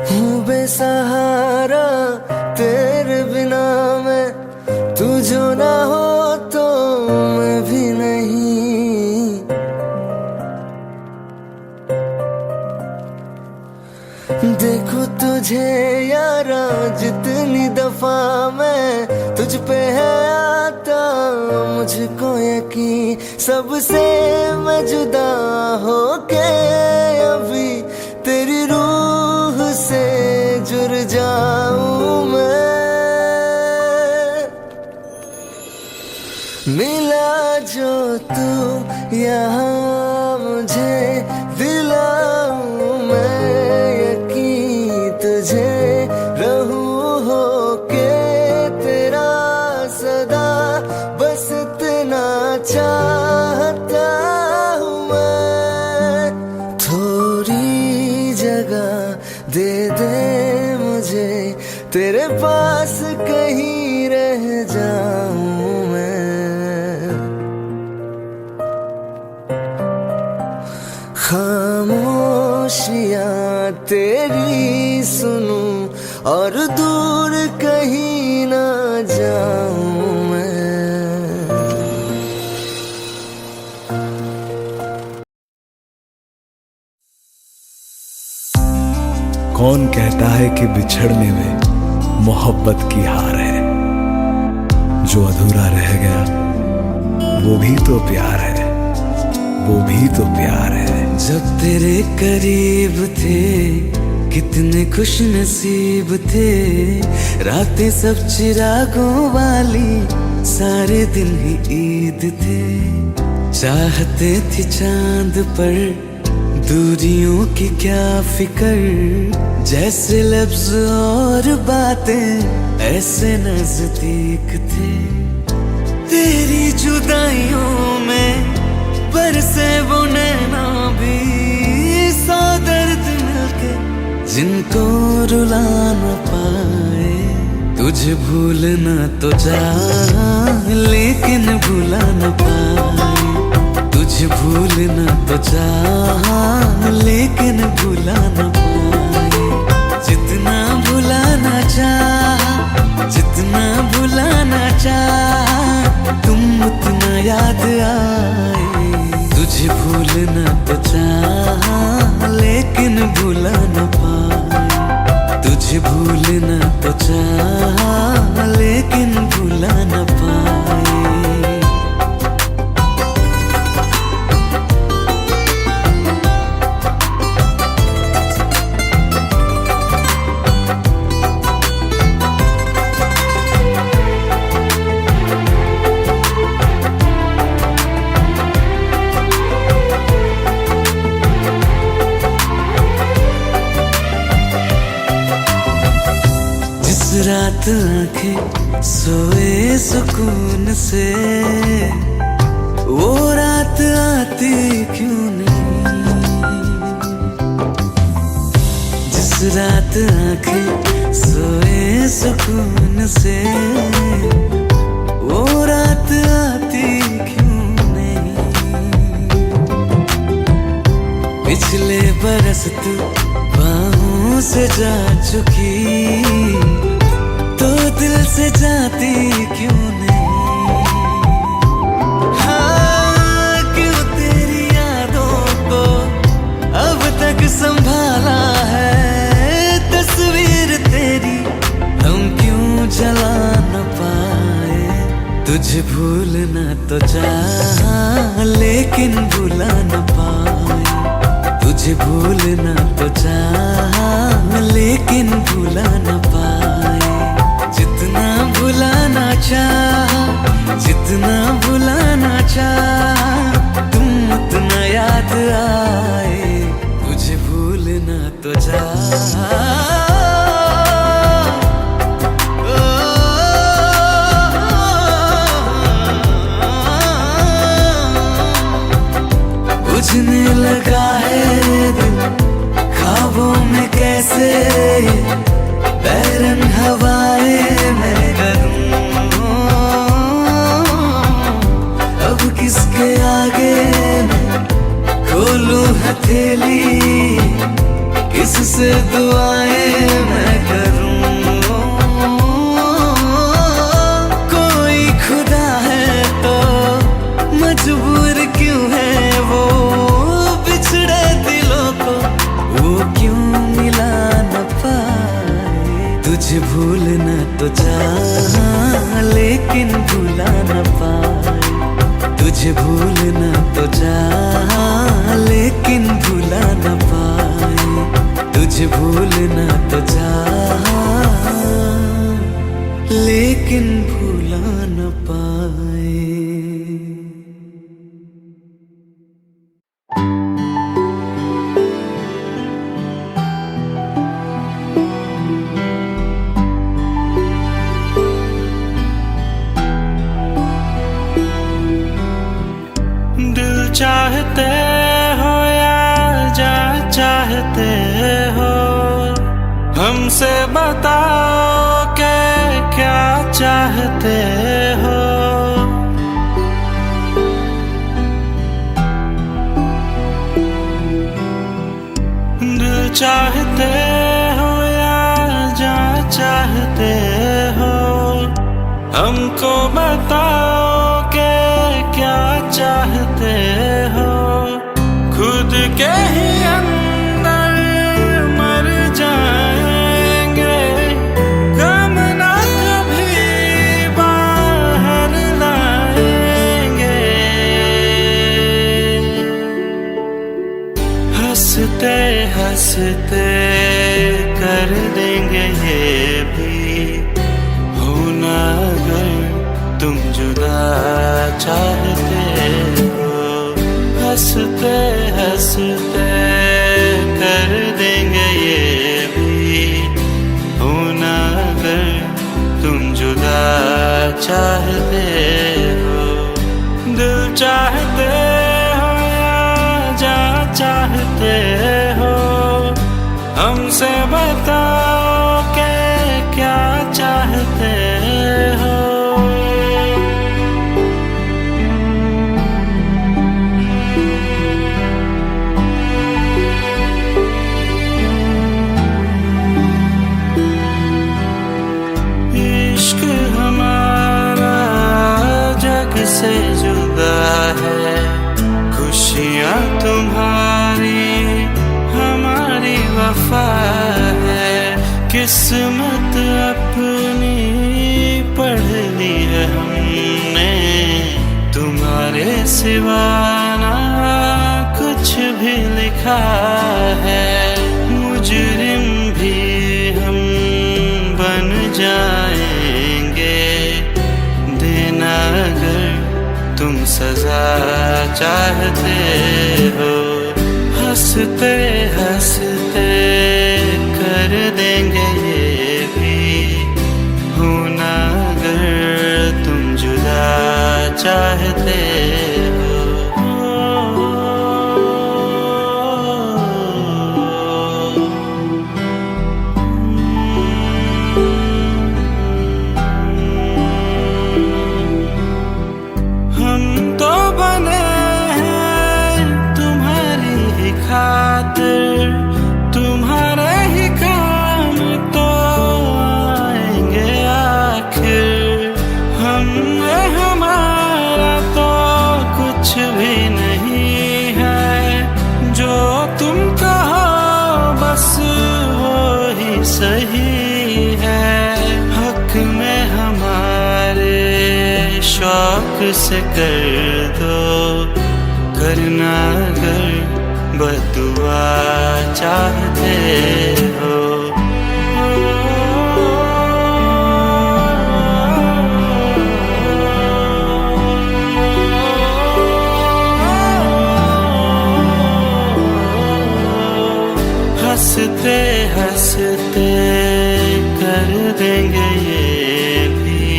हूँ बेसहारा तेरे बिना मैं, तू जो ना हो तो मैं भी नहीं। देखो तुझे यारा जितनी दफा मैं तुझ पे है आता, मुझको यकीन सबसे मैं जुदा होके अभी तेरी रूह से जुड़ जाऊं मैं। मिला जो तू यहाँ मुझे, दिलाऊं मैं यकीन तुझे। रहूं होके तेरा सदा, बस इतना चाहता हूँ मैं। थोड़ी जगह दे दे मुझे, तेरे पास कहीं रह जाऊं मैं। खामोशियां तेरी सुनूं और दूर कहीं ना जाऊं मैं। कौन कहता है कि बिछड़ने में मोहब्बत की हार है। जो अधूरा रह गया वो भी तो प्यार है, वो भी तो प्यार है। जब तेरे करीब थे कितने खुश नसीब थे, रातें सब चिरागों वाली, सारे दिन ही ईद थे। चाहते थे चांद पर दूरियों की क्या फिकर, जैसे लफ्ज और बातें ऐसे नजदीक थे। तेरी जुदाइयों में बरसे वो नैना भी, सौ दर्द मिलके जिनको रुला न पाए। तुझे भूलना तो चाह लेकिन भुला न पाए। तुझे भूलना तो चाह लेकिन भुला न पाए। जितना भुलाना चाह, जितना भुलाना चाह, तुम उतना याद आए। तुझे भूलना तो चाह लेकिन भुला न पाए। तुझे भूलना तो चाह लेकिन भुला न पाए। रात आंखें सोए सुकून से, वो रात आती क्यों नहीं। जिस रात आंखें से वो रात आती क्यों नहीं। पिछले बरस तू बाहों से जा चुकी, तो दिल से जाती क्यों नहीं। हाँ, क्यों तेरी यादों को अब तक संभाला है, तस्वीर तेरी हम क्यों जला न पाए। तुझे भूलना तो चाहा लेकिन भुला न पाए। तुझे भूलना तो चाहा लेकिन भुला न पाए। जितना भुलाना चाहा, जितना भुलाना चाहा, तुम उतना याद आए। तुझे भूलना तो चाहा, बुझने लगा है दिल ख्वाबों में कैसे, बैरन हवाएं मैं करूं। अब किसके आगे मैं खोलूं हथेली, किससे दुआएं मैं करूं। कोई खुदा है तो मजबूर क्यों है वो, बिछड़े दिलों को वो क्यों मिला न पाए। तुझे भूलना तो चाहा लेकिन भुला न पाए। तुझे भूलना तो चाहा लेकिन भुला न पाए। तुझे भूलना तो चाहा लेकिन भुला न पाए। चाहते हो या जा चाहते हो, हमसे बताओ कि क्या चाहते हो। दिल चाहते हो या जा चाहते हो, हमको बताओ कि क्या चाहते हो। खुद के ही अंदर मर जाएंगे, गम ना कभी बाहर लाएंगे। हंसते हंसते कर देंगे ये भी, होना अगर तुम जुदा चाहते हो। हंसते हंसते कर देंगे ये भी, होना अगर तुम जुदा चाहते हो। दिल चाहते हो या जा चाहते हो, हमसे बताओ कि क्या चाहते हो। से जुदा है, खुशियाँ तुम्हारी हमारी वफा है। किस्मत अपनी पढ़ ली है हमने, तुम्हारे सिवा ना कुछ भी लिखा है। मुजरिम भी हम बन जाएंगे, देना अगर तुम सजा चाहते हो। हंसते हंसते कर देंगे ये भी, होना अगर तुम जुदा चाहते हो। शौक से कर दो, करना अगर बदुआ चाहते हो। हंसते हंसते कर देंगे ये भी,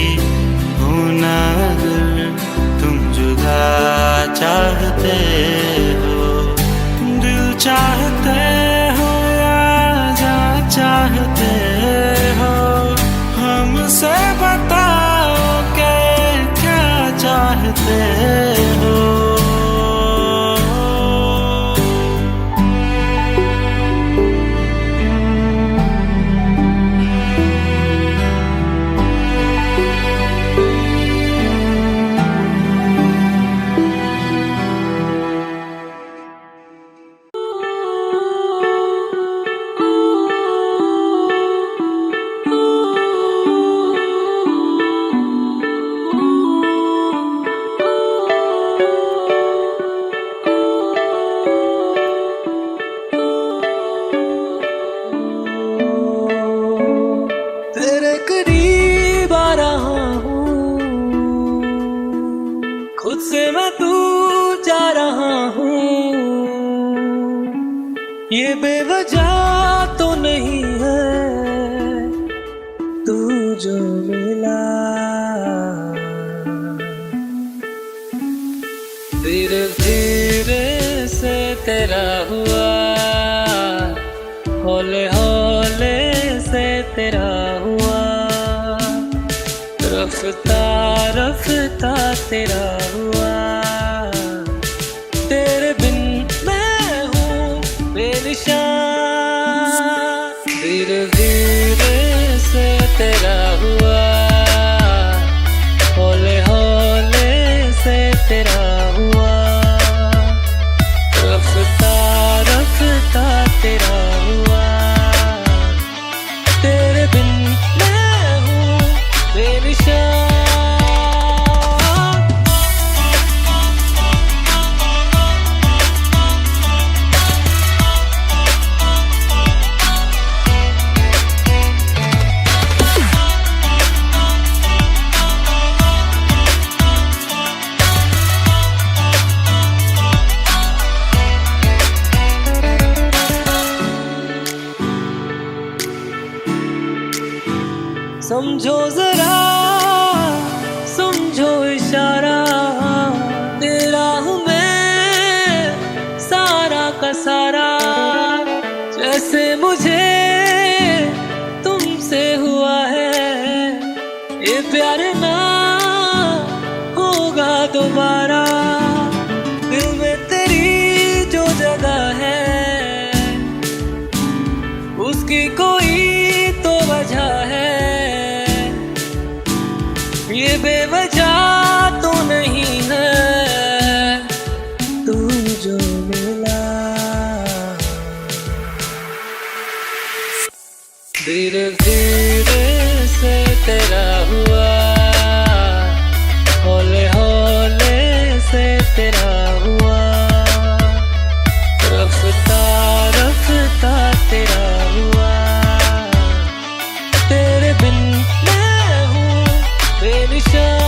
होना अगर तुम जुदा चाहते हो। दिल चाहते हो या जा चाहते हो, हमसे बताओ कि क्या चाहते हो। तेरे करीब आ रहा हूँ, खुद से मैं दूर जा रहा हूँ। ये बेवजह तो नहीं है तू जो मिला, धीरे धीरे से तेरा हुआ, हौले हौले से तेरा हुआ, रफ्ता रफ्ता तेरा हुआ। तेरे बिन मैं हूँ बेनिशान, धीरे धीरे से तेरा हुआ, हौले हौले से तेरा हुआ, रफ्ता रफ्ता तेरा हुआ। तेरे बिन मैं हूँ बेनिशान। समझो जरा, समझो इशारा, तेरा हूँ मैं सारा का सारा। जैसे मुझे तुमसे हुआ है, ये प्यार ना होगा दोबारा। दिल में तेरी जो जगह है, उसकी कोई तो वजह है। ये बेवजह तो नहीं है तू जो मिला, धीरे धीरे से तेरा हुआ, हौले हौले से तेरा हुआ, रफ्ता रफ्ता तेरा हुआ। तेरे बिन मैं हूँ बेनिशान।